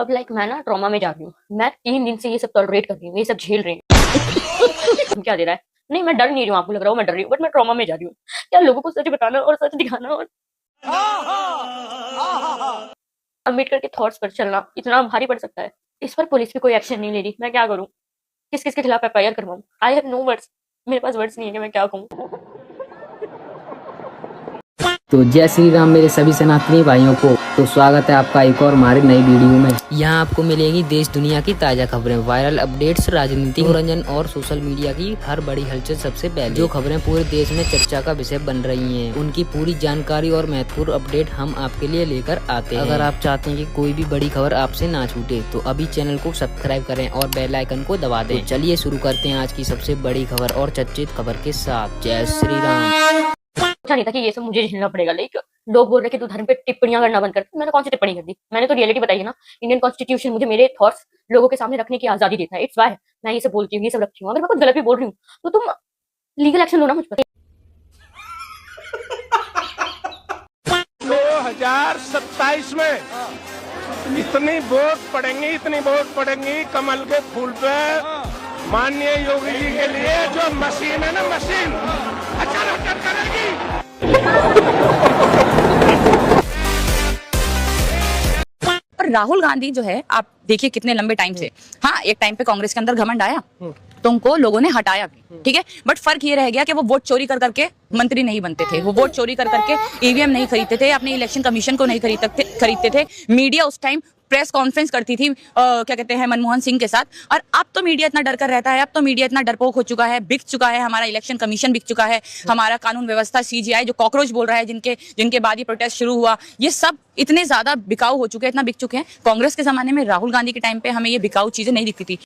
अब मैं ना ट्रॉमा में जा रही हूँ। मैं 3 दिन से ये सब टॉलरेट कर रही हूँ, ये सब झेल रही हूँ। क्या दे रहा है? नहीं, मैं डर नहीं रही हूँ, आपको लग रहा हूँ मैं डर रही हूँ, बट मैं ट्रॉमा में जा रही हूँ। क्या लोगों को सच बताना और सच दिखाना और अम्बेडकर के थॉट्स पर चलना इतना भारी पड़ सकता है। इस पर पुलिस भी कोई एक्शन नहीं ले रही। मैं क्या करूँ? किस किस के खिलाफ एफआईआर करवाऊँ? I have no words. मेरे पास वर्ड्स नहीं है कि मैं क्या कहूँ। तो जय श्री राम मेरे सभी सनातनी भाइयों को। तो स्वागत है आपका एक और हमारी नई वीडियो में। यहाँ आपको मिलेगी देश दुनिया की ताजा खबरें, वायरल अपडेट्स, राजनीतिक मनोरंजन और सोशल मीडिया की हर बड़ी हलचल सबसे पहले। जो खबरें पूरे देश में चर्चा का विषय बन रही हैं, उनकी पूरी जानकारी और महत्वपूर्ण अपडेट हम आपके लिए लेकर आते हैं। अगर आप चाहते हैं कि कोई भी बड़ी खबर आपसे ना छूटे तो अभी चैनल को सब्सक्राइब करें और बेल आइकन को दबा दें। चलिए शुरू करते हैं आज की सबसे बड़ी खबर और चर्चित खबर के साथ। जय श्री राम। सोचा नहीं था कि ये सब मुझे झेलना पड़ेगा। लोग बोल रहे कि तू धर्म पे टिप्पणियां करना बंद कर। मैंने कौन सी टिप्पणी कर दी? मैंने तो रियलिटी बताई है ना। इंडियन कॉन्स्टिट्यूशन मुझे मेरे थॉट्स लोगों के सामने रखने की आजादी देता है। इट्स वाई मैं ये सब बोलती हूँ, ये सब रखती हूँ। अगर मैं कुछ गलत भी बोल रही हूँ तो तुम लीगल एक्शन लो ना मुझ पर। 2027 में इतनी वोट पड़ेंगी कमल के फूल पे माननीय योगी जी के लिए। जो मशीन है ना, मशीन अचानक करेगी। और राहुल गांधी जो है, आप देखिए कितने लंबे टाइम से, हाँ एक टाइम पे कांग्रेस के अंदर घमंड आया तो उनको लोगों ने हटाया भी, ठीक है। बट फर्क ये रह गया कि वो वोट चोरी कर करके मंत्री नहीं बनते थे, वो वोट चोरी कर करके ईवीएम नहीं खरीदते थे, अपने इलेक्शन कमीशन को नहीं खरीदते थे। मीडिया उस टाइम प्रेस कॉन्फ्रेंस करती थी क्या कहते हैं मनमोहन सिंह के साथ। और अब तो मीडिया इतना डर कर रहता है, अब तो मीडिया इतना डरपोक हो चुका है, बिक चुका है, हमारा इलेक्शन कमीशन बिक चुका है, हमारा कानून व्यवस्था सीजीआई जो कॉकरोच बोल रहा है, जिनके बाद ये प्रोटेस्ट शुरू हुआ, ये सब इतने ज्यादा बिकाऊ हो चुके हैं, इतना बिक चुके हैं। कांग्रेस के जमाने में, राहुल गांधी के टाइम पे हमें ये बिकाऊ चीजें नहीं दिखती थी।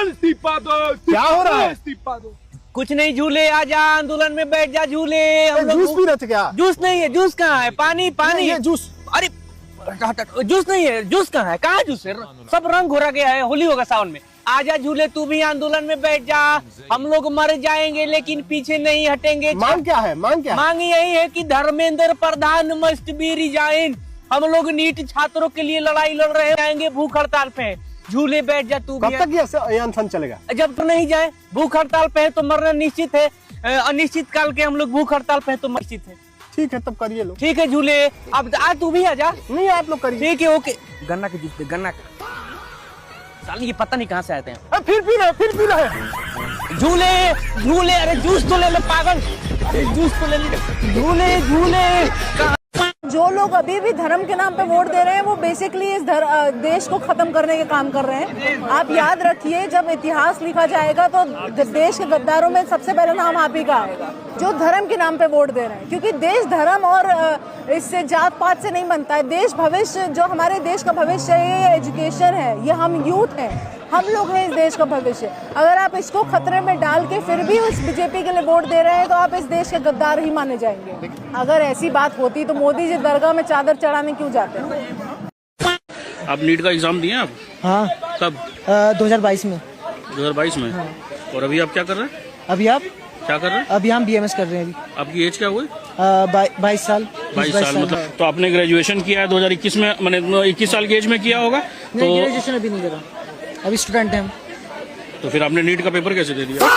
इस्तीफा दो। क्या हो रहा है? इस्तीफा दो। कुछ नहीं, झूले आजा, आंदोलन में बैठ जा, झूले। जूस पी रहे थे क्या? जूस नहीं है, जूस कहाँ है? पानी पानी ये जूस। अरे जूस नहीं है, जूस कहाँ है? कहाँ जूस है? सब रंग घोरा गया है, होली होगा सावन में। आजा झूले, तू भी आंदोलन में बैठ जा। हम लोग मर जाएंगे लेकिन पीछे नहीं हटेंगे। मांग क्या है? मांग यही है कि Dharmendra Pradhan must be resign. हम लोग नीट छात्रों के लिए लड़ाई लड़ रहे हैं, भूख हड़ताल पे। झूले बैठ जा तू भी। कब तक ये अनशन चलेगा? जब तो नहीं जाए, भूख हड़ताल पे है तो मरना निश्चित है। अनिश्चित काल के हम लोग भूख हड़ताल पे है तो निश्चित है। ठीक है, तब करिए लो। ठीक है झूले, अब आ तू भी आजा। नहीं, आप लोग करिए। ठीक है, ओके। गन्ना के जूस पे, गन्ना का साली ये पता नहीं कहाँ से आते हैं। फिर पी रहे। झूले अरे जूस तो ले ले पागल, जूस तो ले ले। झूले जो लोग अभी भी धर्म के नाम पे वोट दे रहे हैं, वो बेसिकली इस देश को खत्म करने के काम कर रहे हैं। आप याद रखिए, जब इतिहास लिखा जाएगा तो देश के गद्दारों में सबसे पहला नाम आप ही का आएगा, जो धर्म के नाम पे वोट दे रहे हैं। क्योंकि देश धर्म और इससे जात पात से नहीं बनता है। देश भविष्य, जो हमारे देश का भविष्य है, ये एजुकेशन है, ये हम यूथ हैं, हम लोग हैं इस देश का भविष्य। अगर आप इसको खतरे में डाल के फिर भी उस बीजेपी के लिए वोट दे रहे हैं तो आप इस देश के गद्दार ही माने जाएंगे। अगर ऐसी बात होती तो मोदी जी दरगाह में चादर चढ़ाने क्यों जाते हैं? आप नीट का एग्जाम दिए आप? हाँ। कब? 2022 में। 2022 में? हाँ। और अभी आप क्या कर रहे हैं? अभी आप क्या कर रहे हैं? अभी हम BMS कर रहे हैं। आपकी एज क्या हुई? 22 साल। 22 साल मतलब तो आपने ग्रेजुएशन किया है 2021 में, मैंने 21 साल की एज में किया होगा तो? ग्रेजुएशन अभी नहीं करा, अभी स्टूडेंट हैं हम। तो फिर आपने नीट का पेपर कैसे दे दिया?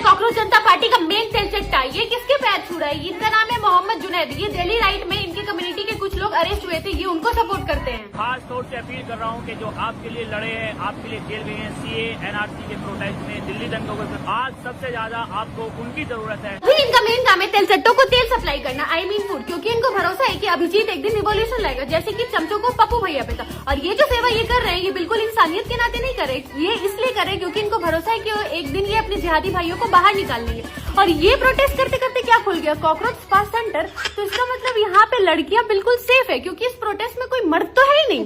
कांग्रेस जनता पार्टी का मेन सेल चट्टा, ये किसके पैर छू रहा है? इनका नाम है मोहम्मद जुनैद। ये दिल्ली राइट में इनके कम्युनिटी के कुछ लोग अरेस्ट हुए थे, ये उनको सपोर्ट करते हैं। खास तौर से अपील कर रहा हूँ कि जो आपके लिए लड़े हैं, आपके लिए जेल गए हैं, CA NRC के प्रोटेस्ट में, दिल्ली दंगों में, आज सबसे ज्यादा आपको उनकी जरूरत है। फिर इनका मेन काम है तेल चट्टों को तेल सप्लाई करना, I mean फूड। क्योंकि इनको भरोसा है कि अभिजीत एक दिन रिवॉल्यूशन लाएगा, जैसे कि चमचों को पप्पू भैया पे था। और ये जो सेवा ये कर रहे हैं, ये बिल्कुल इंसानियत के नाते नहीं करे, ये इसलिए करे क्योंकि इनको भरोसा है कि एक दिन ये अपने जिहादी भाइयों को बाहर निकाल लेंगे। और ये प्रोटेस्ट करते करते क्या खुल गया? Cockroach spa centre. तो इसका मतलब यहाँ पे लड़कियां बिल्कुल सेफ है, क्योंकि इस प्रोटेस्ट में कोई मर्द तो है ही नहीं।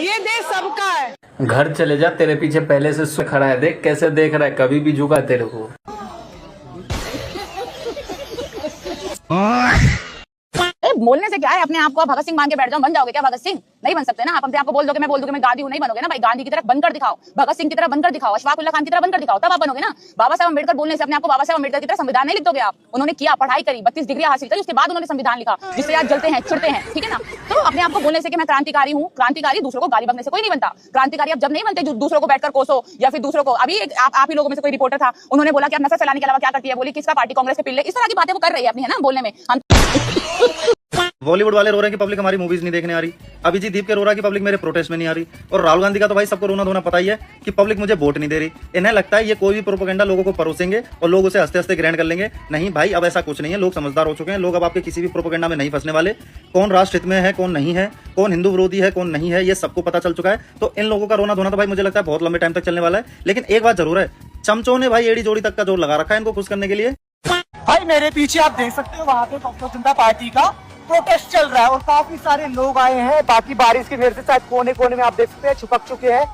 ये देश सबका है। घर चले जा, तेरे पीछे पहले से खड़ा है, देख कैसे देख रहा है, कभी भी झुका तेरे को। बोलने से क्या है, अपने आप को भगत सिंह मान के बैठ जाओ, बन जाओगे क्या भगत सिंह? नहीं बन सकते ना आप। अपने आप को बोल दोगे, मैं बोल दूं कि मैं गांधी हूं, नहीं बनोगे ना भाई। गांधी की तरह बनकर दिखाओ, भगत सिंह की तरह बनकर दिखाओ, अशफाक उल्लाह खान की तरह बनकर दिखाओ, तब आप बनोगे ना। बाबा साहब अम्बेडकर बोलने से अपने आप को बाबा साहब अम्बेडकर की तरह संविधान नहीं लिख दोगे आप। उन्होंने किया, पढ़ाई करी, 32 डिग्री हासिल करी, उसके बाद उन्होंने संविधान लिखा जिससे आज जलते हैं, चिढ़ते हैं, ठीक है ना। तो अपने आप को बोलने से कि मैं क्रांतिकारी हूँ, क्रांतिकारी दूसरों को गाली बकने से कोई नहीं बनता। क्रांतिकारी अब जब नहीं बनते जो दूसरों को बैठकर कोसो या फिर दूसरों को। अभी आप ही लोगों में से कोई रिपोर्टर था, उन्होंने बोला कि आप नफरत फैलाने के अलावा क्या करती है, बोली किसका पार्टी, कांग्रेस के पिल्ले, इस तरह की बातें वो कर रही है अपनी, है ना, बोलने में। हम बॉलीवुड वाले रो रहे हैं कि पब्लिक हमारी मूवीज नहीं देखने आ रही। अभिजीत दीप के रो रहा है कि पब्लिक मेरे प्रोटेस्ट में नहीं आ रही। और राहुल गांधी का तो भाई सबको रोना धोना पता ही है कि पब्लिक मुझे वोट नहीं दे रही। इन्हें लगता है ये कोई भी प्रोपेगेंडा लोगों को परोसेंगे और लोग उसे हंसते हंसते ग्रहण कर लेंगे। नहीं भाई, अब ऐसा कुछ नहीं है। लोग समझदार हो चुके हैं। लोग अब आपके किसी भी प्रोपेगेंडा में नहीं फंसने वाले। कौन राष्ट्र हित में है, कौन नहीं है, कौन हिंदू विरोधी है, कौन नहीं है, ये सबको पता चल चुका है। तो इन लोगों का रोना धोना तो भाई मुझे लगता है बहुत लंबे टाइम तक चलने वाला है। लेकिन एक बात जरूर है, चमचों ने भाई एड़ी जोड़ी तक का जोर लगा रखा है इनको खुश करने के लिए। भाई मेरे पीछे आप देख सकते हो, वहाँ पे कांग्रेस जनता पार्टी का प्रोटेस्ट चल रहा है और काफी सारे लोग आए हैं। बाकी बारिश की वजह से शायद कोने कोने में आप देख सकते हैं छुपक चुके हैं,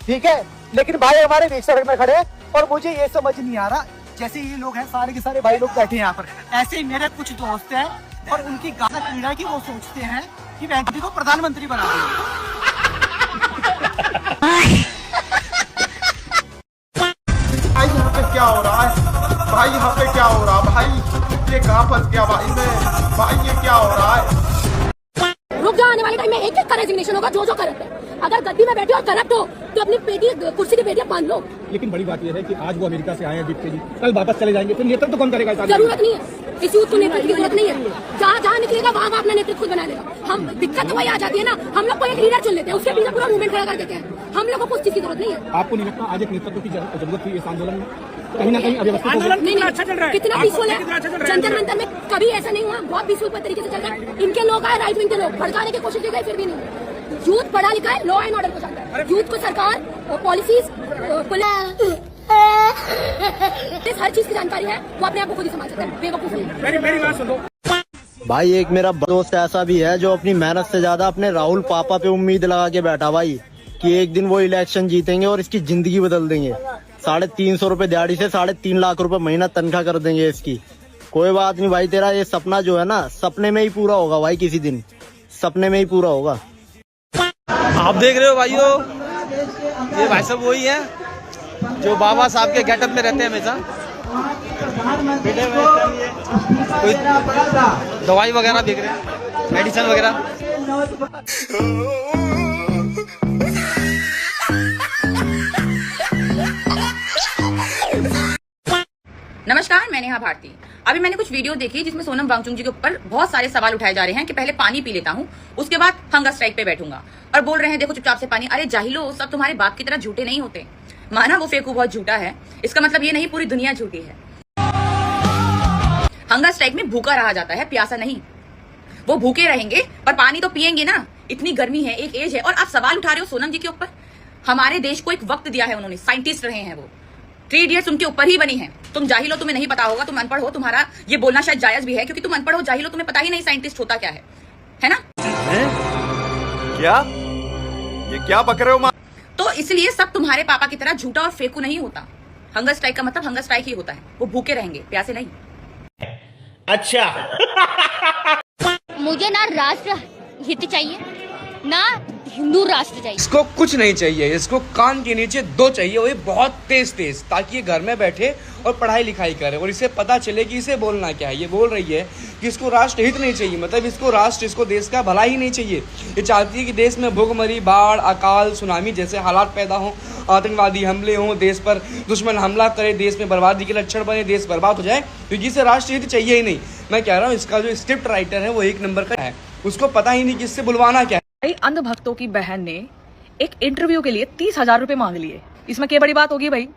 ठीक है। लेकिन भाई हमारे बीच सड़क में खड़े हैं और मुझे ये समझ नहीं आ रहा, जैसे ये लोग हैं सारे के सारे भाई लोग बैठे हैं यहाँ पर, ऐसे ही मेरे कुछ दोस्त हैं और उनकी गाना पीड़ा की वो सोचते हैं कि मोदी को प्रधानमंत्री बना भाई यहाँ पे क्या हो रहा है, भाई यहाँ पे क्या हो रहा है, भाई ये कहाँ फंस गया भाई मैं, भाई ये क्या हो रहा है। रुक जाओ, आने वाले टाइम में एक एक का रेजिग्नेशन होगा जो करते हैं। अगर गद्दी में बैठे और करप्ट हो तो अपनी पेटी कुर्सी की पेटियां बांध लो। लेकिन बड़ी बात यह है कि आज वो अमेरिका से आए हैं जीत के जी, कल वापस चले जाएंगे, फिर नेतृत्व कौन करेगा? जरूरत नहीं है इस यूथ को, नेतृत्व की जरूरत नहीं है। जहाँ जहाँ निकलेगा वहाँ अपना नेतृत्व खुद बना लेगा। हम दिक्कत तो वही आ जाती है ना, हम लोग को एक लीडर चुन लेते हैं, उसके पीछे पूरा मूवमेंट खड़ा कर देते हैं। हम लोग को कुछ चीज की जरूरत नहीं है। आपको नहीं लगता आज एक नेतृत्व की जरूरत थी इस आंदोलन में? कहीं ना कहीं अव्यवस्थित कितना पीसफुल है जंतर मंतर में, कभी ऐसा नहीं हुआ, बहुत पीसफुल तरीके से चल रहा है। इनके लोग आए, राइट विंग के लोग भड़काने की कोशिश की गई, फिर भी नहीं। यूथ पढ़ा लिखा है, लॉ एंड ऑर्डर को जानता है। यूथ को सरकार, पॉलिसीज, हर चीज की जानकारी है, वो अपने आप को खुद ही संभाल सकता है। बेवकूफ नहीं। मेरी बात सुनो भाई, एक मेरा दोस्त ऐसा भी है जो अपनी मेहनत से ज्यादा अपने राहुल पापा पे उम्मीद लगा के बैठा भाई कि एक दिन वो इलेक्शन जीतेंगे और इसकी जिंदगी बदल देंगे। 350 रुपए दिहाड़ी से 3.5 लाख रुपए महीना तनख्वाह कर देंगे इसकी। कोई बात नहीं भाई, तेरा ये सपना जो है ना, सपने में ही पूरा होगा भाई, किसी दिन सपने में ही पूरा होगा। आप देख रहे हो भाइयों, ये भाई साहब वही है जो बाबा साहब के गेटअप में रहते हैं हमेशा। कोई दवाई वगैरह देख रहे हैं, मेडिसिन वगैरह। नमस्कार, मैं नेहा भारती। अभी मैंने कुछ वीडियो देखी जिसमें सोनम वांगचुक जी के ऊपर बहुत सारे सवाल उठाए जा रहे हैं कि पहले पानी पी लेता हूँ, उसके बाद हंगर स्ट्राइक पे बैठूंगा, और बोल रहे हैं देखो चुपचाप से पानी। अरे जाहिलो, सब तुम्हारे बाप की तरह झूठे नहीं होते। माना वो फेकू बहुत झूठा है, इसका मतलब ये नहीं पूरी दुनिया झूठी है। हंगर स्ट्राइक में भूखा रहा जाता है, प्यासा नहीं। वो भूखे रहेंगे पर पानी तो पिएंगे ना। इतनी गर्मी है, एक एज है, और आप सवाल उठा रहे हो सोनम जी के ऊपर। हमारे देश को एक वक्त दिया है उन्होंने, साइंटिस्ट रहे हैं वो। 3 इडियट्स उनके ऊपर ही बनी है। तुम जाहिल हो, तुम्हें नहीं पता होगा, तुम अनपढ़ हो, तुम्हारा ये बोलना शायद जायज भी है क्योंकि तुम अनपढ़ हो, जाहिल हो, तुम्हें पता ही नहीं साइंटिस्ट होता क्या है ना? क्या ये क्या बक रहे हो? तो इसलिए सब तुम्हारे पापा की तरह झूठा और फेकू नहीं होता। हंगर स्ट्राइक का मतलब हंगर स्ट्राइक ही होता है, वो भूखे रहेंगे, प्यासे नहीं। अच्छा मुझे ना राष्ट्र हित चाहिए, ना हिंदू राष्ट्र चाहिए। इसको कुछ नहीं चाहिए, इसको कान के नीचे 2 चाहिए, वो बहुत तेज तेज, ताकि ये घर में बैठे और पढ़ाई लिखाई करे और इसे पता चले कि इसे बोलना क्या है। ये बोल रही है कि इसको राष्ट्र हित नहीं चाहिए, मतलब इसको राष्ट्र, इसको देश का भला ही नहीं चाहिए। ये चाहती है कि देश में भूखमरी, बाढ़, अकाल, सुनामी जैसे हालात पैदा हों, आतंकवादी हमले हों, देश पर दुश्मन हमला करे, देश में बर्बादी के लक्षण बने, देश बर्बाद हो जाए, क्योंकि इसे राष्ट्र हित चाहिए ही नहीं। मैं कह रहा हूँ इसका जो स्क्रिप्ट राइटर है वो 1 नंबर का है, उसको पता ही नहीं कि इससे बुलवाना क्या है। अंधभक्तों की बहन ने एक इंटरव्यू के लिए 30,000 रुपए मांग लिए। इसमें क्या बड़ी बात होगी भाई?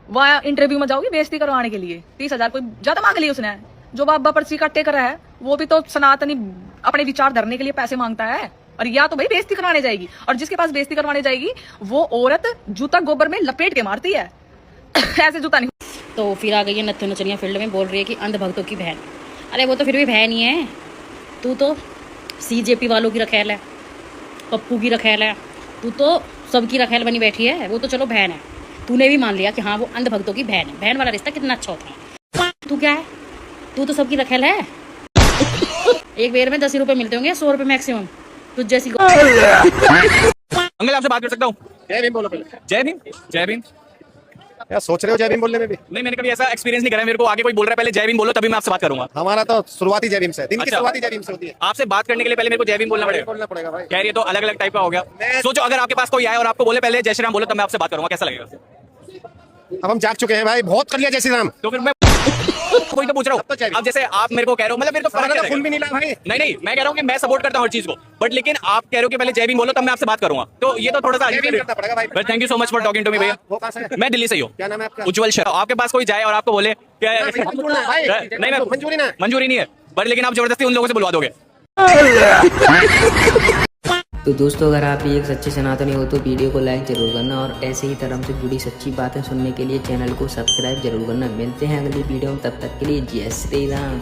वह इंटरव्यू में जाओगी बेइज्जती करवाने के लिए, 30,000 कोई ज्यादा मांग लिए उसने? जो बाबा पर्ची काटे कर रहा है वो भी तो सनातनी अपने विचार धरने के लिए पैसे मांगता है, और या तो भाई बेइज्जती करवाने जाएगी, और जिसके पास बेइज्जती करवाने जाएगी वो औरत जूता गोबर में लपेट के मारती है। ऐसे जूता नहीं। तो फिर आ गई है नत्थु नचनिया फील्ड में, बोल रही है कि अंधभक्तों की बहन। अरे वो तो फिर भी बहन ही है, तू तो CJP वालों की रखेल है, पप्पू की रखेल है, तू तो सबकी रखेल बनी बैठी है। वो तो चलो बहन है, तूने भी मान लिया कि हाँ वो अंधभक्तों की बहन है। बहन वाला रिश्ता कितना अच्छा होता है। तू क्या है? तू तो सबकी रखेल है। एक बेर में 10 रुपए मिलते होंगे, 100 रुपए मैक्सिमम। तुझ जैसी अंकल आपसे बात कर सकता हूँ? जय भीम बोलो पहले। जय भीम। जय भीम। यार सोच रहे हो जय भीम बोलने में भी? नहीं, मैंने कभी ऐसा एक्सपीरियंस नहीं करा है। मेरे को आगे कोई बोल रहा है पहले जय भीम बोलो तभी मैं आपसे बात करूंगा। हमारा तो शुरुआती जय भीम से, दिन की अच्छा। शुरुआती जय भीम से होती है। आपसे बात करने के लिए पहले मेरे को जय भीम बोलना पड़ेगा? बोलना पड़ेगा भाई। यार ये तो अलग अलग टाइप का हो गया। सोचो अगर आपके पास कोई आए और आपको बोले पहले जय श्री राम बोलो तब मैं आपसे बात करूंगा, कैसा लगेगा? अब हम जाग चुके हैं भाई, बहुत कर लिया जय श्री राम। तो फिर मैं कोई तो पूछ रहा हूँ। अब जैसे आप मेरे को कह रहे हो, मतलब मेरे को फर्क क्या फूल भी नहीं ला भाई। नहीं, मैं कह रहा हूँ कि मैं सपोर्ट करता हूँ हर चीज को, बट लेकिन आप कह रहे हो कि पहले जय भीम बोलो तब मैं आपसे बात करूंगा, तो ये तो थोड़ा सा thank you so much for talking to me भैया। मैं दिल्ली से ही हूँ। क्या नाम है आपका? उज्जवल शर्मा। आपके पास कोई जाए और आपको बोले नहीं, मंजूरी नहीं है, बट लेकिन आप जबरदस्ती उन लोगों से बुलवा दोगे। तो दोस्तों अगर आप भी एक सच्चे सनातनी हो तो वीडियो को लाइक जरूर करना और ऐसे ही धर्म से जुड़ी सच्ची बातें सुनने के लिए चैनल को सब्सक्राइब जरूर करना। मिलते हैं अगली वीडियो में, तब तक के लिए जय श्री राम।